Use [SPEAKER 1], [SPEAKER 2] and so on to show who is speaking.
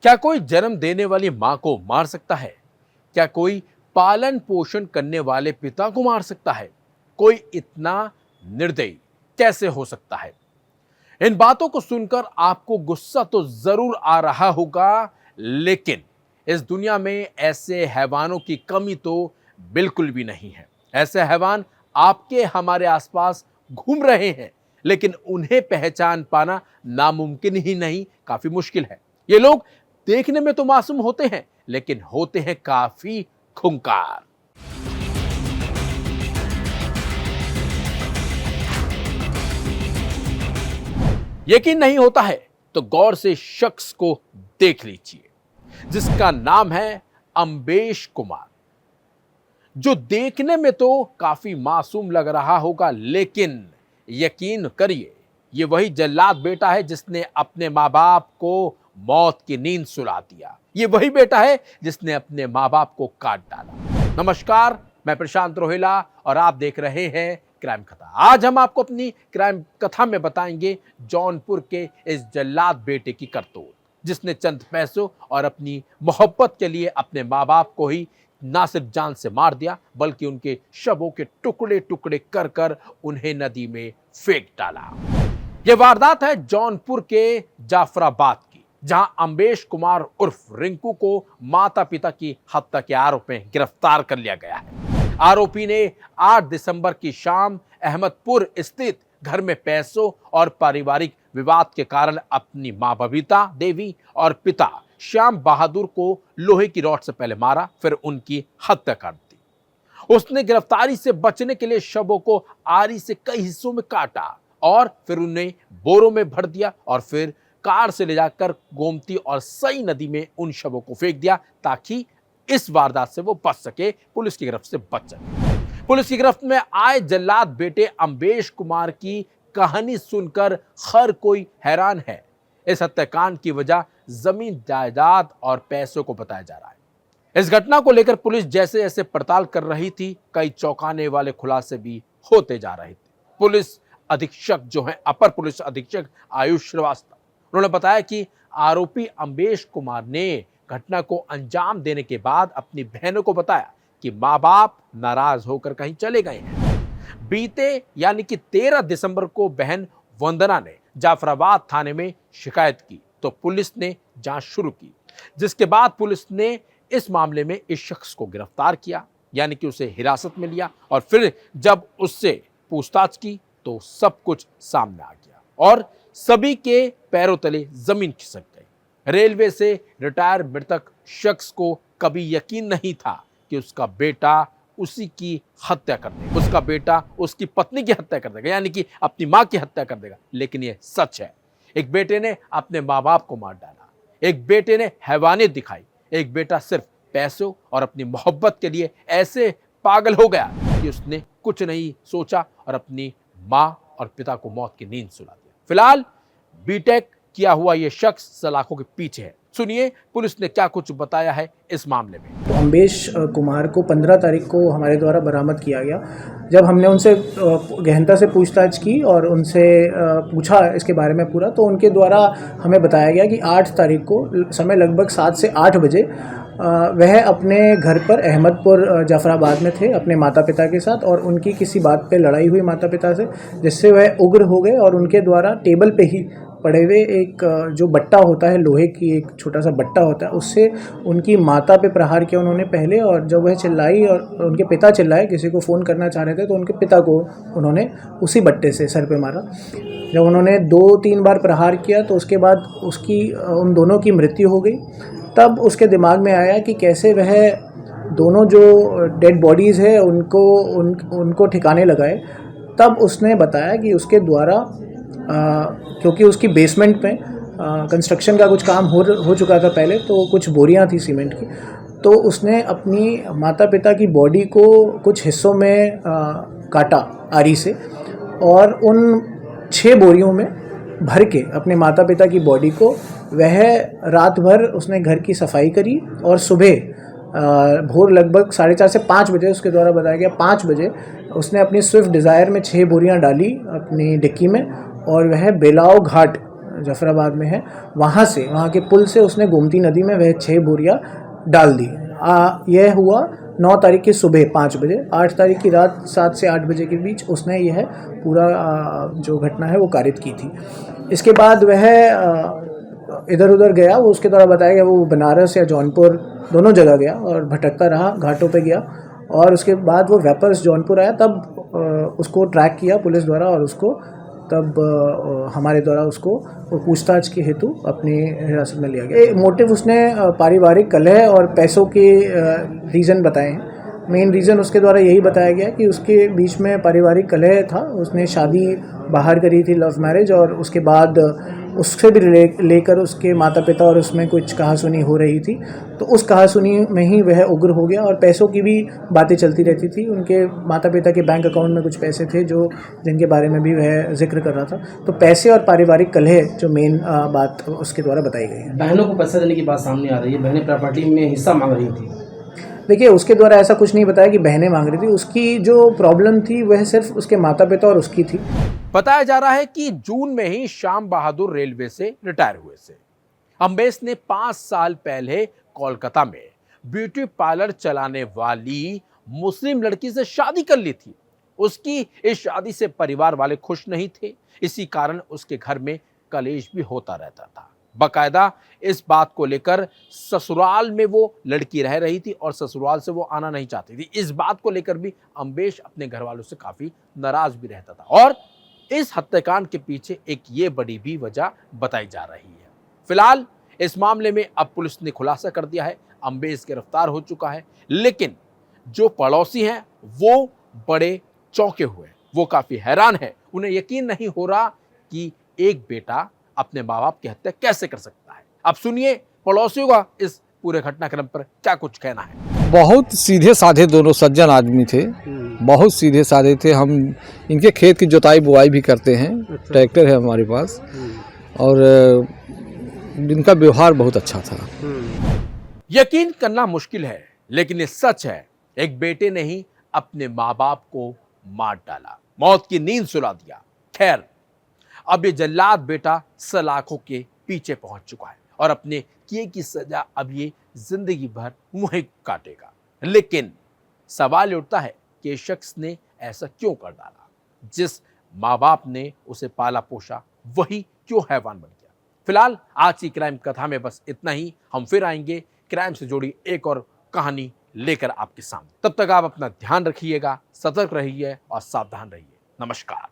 [SPEAKER 1] क्या कोई जन्म देने वाली मां को मार सकता है? क्या कोई पालन पोषण करने वाले पिता को मार सकता है? कोई इतना निर्दयी कैसे हो सकता है? इन बातों को सुनकर आपको गुस्सा तो जरूर आ रहा होगा, लेकिन इस दुनिया में ऐसे हैवानों की कमी तो बिल्कुल भी नहीं है। ऐसे हैवान आपके हमारे आसपास घूम रहे हैं, लेकिन उन्हें पहचान पाना नामुमकिन ही नहीं, काफी मुश्किल है। ये लोग देखने में तो मासूम होते हैं, लेकिन होते हैं काफी खूंखार। यकीन नहीं होता है तो गौर से शख्स को देख लीजिए, जिसका नाम है अम्बेश कुमार, जो देखने में तो काफी मासूम लग रहा होगा, लेकिन यकीन करिए ये वही जल्लाद बेटा है जिसने अपने माँ बाप को मौत की नींद सुला दिया। ये वही बेटा है जिसने अपने माँ बाप को काट डाला। नमस्कार, मैं प्रशांत रोहिला और आप देख रहे हैं क्राइम कथा। आज हम आपको अपनी क्राइम कथा में बताएंगे जौनपुर के इस जल्लाद बेटे की करतूत, जिसने चंद पैसों और अपनी मोहब्बत के लिए अपने माँ बाप को ही ना सिर्फ जान से मार दिया, बल्कि उनके शवों के टुकड़े टुकड़े कर कर उन्हें नदी में फेंक डाला। यह वारदात है जौनपुर के जाफराबाद की, जहां अम्बेश कुमार उर्फ रिंकू को माता पिता की हत्या के आरोप में गिरफ्तार कर लिया गया है। आरोपी ने 8 दिसंबर की शाम अहमदपुर स्थित घर में पैसों और पारिवारिक विवाद के कारण अपनी मां बबीता देवी और पिता श्याम बहादुर को लोहे की रॉड से पहले मारा, फिर उनकी हत्या कर दी। उसने गिरफ्तारी से बचने के लिए शवों को आरी से कई हिस्सों में काटा और फिर उन्हें बोरों में भर दिया और फिर कार से ले जाकर गोमती और सई नदी में उन शवों को फेंक दिया, ताकि इस वारदात से वो बच सके, पुलिस की गिरफ्त से बच सके। पुलिस की गिरफ्त में आए जल्लाद बेटे अम्बेश कुमार की कहानी सुनकर हर कोई हैरान है। इस हत्याकांड की वजह जमीन जायदाद और पैसों को बताया जा रहा है। इस घटना को लेकर पुलिस जैसे जैसे पड़ताल कर रही थी, कई चौंकाने वाले खुलासे भी होते जा रहे थे। पुलिस अधीक्षक जो है अपर पुलिस अधीक्षक आयुष श्रीवास्तव, उन्होंने बताया कि आरोपी अम्बेश कुमार ने घटना को अंजाम देने के बाद अपनी बहनों को बताया कि माँ बाप नाराज होकर कहीं चले गए हैं। बीते यानी कि 13 दिसंबर को बहन वंदना ने जाफराबाद थाने में शिकायत की तो पुलिस ने जांच शुरू की, जिसके बाद पुलिस ने इस मामले में इस शख्स को गिरफ्तार किया, यानी कि उसे हिरासत में लिया और फिर जब उससे पूछताछ की तो सब कुछ सामने आ गया और सभी के पैरों तले जमीन खिसक गई। रेलवे से रिटायर मृतक शख्स को कभी यकीन नहीं था कि उसका बेटा उसी की हत्या कर देगा, उसका बेटा उसकी पत्नी की हत्या कर देगा, यानी कि अपनी मां की हत्या कर देगा। लेकिन यह सच है। एक बेटे ने अपने माँ बाप को मार डाला, एक बेटे ने हैवानियत दिखाई, एक बेटा सिर्फ पैसों और अपनी मोहब्बत के लिए ऐसे पागल हो गया कि उसने कुछ नहीं सोचा और अपनी मां और पिता को मौत की नींद सुला दिया। फिलहाल बीटेक किया हुआ यह शख्स सलाखों के पीछे है। सुनिए पुलिस ने क्या कुछ बताया है इस मामले में।
[SPEAKER 2] तो अम्बेश कुमार को 15 तारीख को हमारे द्वारा बरामद किया गया। जब हमने उनसे गहनता से पूछताछ की और उनसे पूछा इसके बारे में पूरा, तो उनके द्वारा हमें बताया गया कि 8 तारीख को समय लगभग 7 से 8 बजे वह अपने घर पर अहमदपुर जाफराबाद में थे अपने माता पिता के साथ, और उनकी किसी बात पे लड़ाई हुई माता पिता से, जिससे वह उग्र हो गए और उनके द्वारा टेबल पे ही पड़े हुए एक जो बट्टा होता है, लोहे की एक छोटा सा बट्टा होता है, उससे उनकी माता पे प्रहार किया उन्होंने पहले। और जब वह चिल्लाई और उनके पिता चिल्लाए, किसी को फ़ोन करना चाह रहे थे, तो उनके पिता को उन्होंने उसी बट्टे से सर पे मारा। जब उन्होंने 2-3 बार प्रहार किया तो उसके बाद उन दोनों की मृत्यु हो गई। तब उसके दिमाग में आया कि कैसे वह दोनों जो डेड बॉडीज़ है उनको ठिकाने लगाए। तब उसने बताया कि उसके द्वारा क्योंकि उसकी बेसमेंट में कंस्ट्रक्शन का कुछ काम हो चुका था पहले, तो कुछ बोरियां थी सीमेंट की, तो उसने अपनी माता पिता की बॉडी को कुछ हिस्सों में काटा आरी से और उन 6 बोरियों में भर के अपने माता पिता की बॉडी को वह रात भर उसने घर की सफाई करी और सुबह भोर लगभग 4:30 से 5 बजे, उसके द्वारा बताया गया 5 बजे, उसने अपनी स्विफ्ट डिज़ायर में 6 बोरियां डाली अपनी डिक्की में और वह बेलाव घाट जफराबाद में है, वहाँ के पुल से उसने गोमती नदी में वह 6 बोरियां डाल दी। यह हुआ 9 तारीख की सुबह 5 बजे। 8 तारीख की रात 7 से 8 बजे के बीच उसने यह पूरा जो घटना है वो कारित की थी। इसके बाद वह इधर उधर गया, वो उसके द्वारा बताया गया वो बनारस या जौनपुर दोनों जगह गया और भटकता रहा, घाटों पे गया, और उसके बाद वो वापस जौनपुर आया। तब उसको ट्रैक किया पुलिस द्वारा और उसको तब हमारे द्वारा उसको पूछताछ के हेतु अपनी हिरासत में लिया गया। मोटिव उसने पारिवारिक कलह और पैसों के रीज़न बताए हैं। मेन रीज़न उसके द्वारा यही बताया गया कि उसके बीच में पारिवारिक कलह था। उसने शादी बाहर करी थी, लव मैरिज, और उसके बाद उससे भी लेकर उसके माता पिता और उसमें कुछ कहासुनी हो रही थी। तो उस कहासुनी में ही वह उग्र हो गया और पैसों की भी बातें चलती रहती थी। उनके माता पिता के बैंक अकाउंट में कुछ पैसे थे जो जिनके बारे में भी वह जिक्र कर रहा था। तो पैसे और पारिवारिक कलह जो मेन बात उसके द्वारा बताई गई है।
[SPEAKER 3] बहनों को पैसा देने की बात सामने आ रही है, बहनें प्रॉपर्टी में हिस्सा मांग रही थी।
[SPEAKER 2] देखिए, उसके द्वारा ऐसा कुछ नहीं बताया कि बहनें मांग रही थी। उसकी जो प्रॉब्लम थी वह सिर्फ उसके माता पिता और उसकी थी।
[SPEAKER 1] बताया जा रहा है कि जून में ही श्याम बहादुर रेलवे से रिटायर हुए थे। अम्बेश ने 5 साल पहले कोलकाता में ब्यूटी पार्लर चलाने वाली मुस्लिम लड़की से शादी कर ली थी। उसकी इस शादी से परिवार वाले खुश नहीं थे। इसी कारण उसके घर में कलेश भी होता रहता था। बकायदा इस बात को लेकर ससुराल में वो लड़की रह रही थी और ससुराल से वो आना नहीं चाहती थी। इस बात को लेकर भी अम्बेश अपने घर वालों से काफी नाराज भी रहता था और इस हत्याकांड के पीछे एक ये बड़ी भी वजह बताई जा रही है। फिलहाल इस मामले में अब पुलिस ने खुलासा कर दिया है, अम्बेश गिरफ्तार हो चुका है। लेकिन जो पड़ोसी हैं वो बड़े चौंके हुए, वो काफी हैरान है। उन्हें यकीन नहीं हो रहा कि एक बेटा अपने माँ बाप की हत्या कैसे कर सकता है। अब सुनिए पड़ोसियों का इस पूरे घटनाक्रम पर क्या कुछ कहना है।
[SPEAKER 4] बहुत सीधे साधे दोनों सज्जन आदमी थे, बहुत सीधे साधे थे। हम इनके खेत की जुताई बुआई भी करते हैं, ट्रैक्टर है हमारे पास, और इनका व्यवहार बहुत अच्छा था।
[SPEAKER 1] यकीन करना मुश्किल है लेकिन ये सच है। एक बेटे ने ही अपने माँ बाप को मार डाला, मौत की नींद सुला दिया। खैर, अब ये जल्लाद बेटा सलाखों के पीछे पहुंच चुका है और अपने किए की सजा अब ये जिंदगी भर वहीं काटेगा। लेकिन सवाल उठता है कि इस शख्स ने ऐसा क्यों कर डाला? जिस माँ बाप ने उसे पाला पोसा वही क्यों हैवान बन गया? फिलहाल आज की क्राइम कथा में बस इतना ही। हम फिर आएंगे क्राइम से जुड़ी एक और कहानी लेकर आपके सामने। तब तक आप अपना ध्यान रखिएगा, सतर्क रहिए और सावधान रहिए। नमस्कार।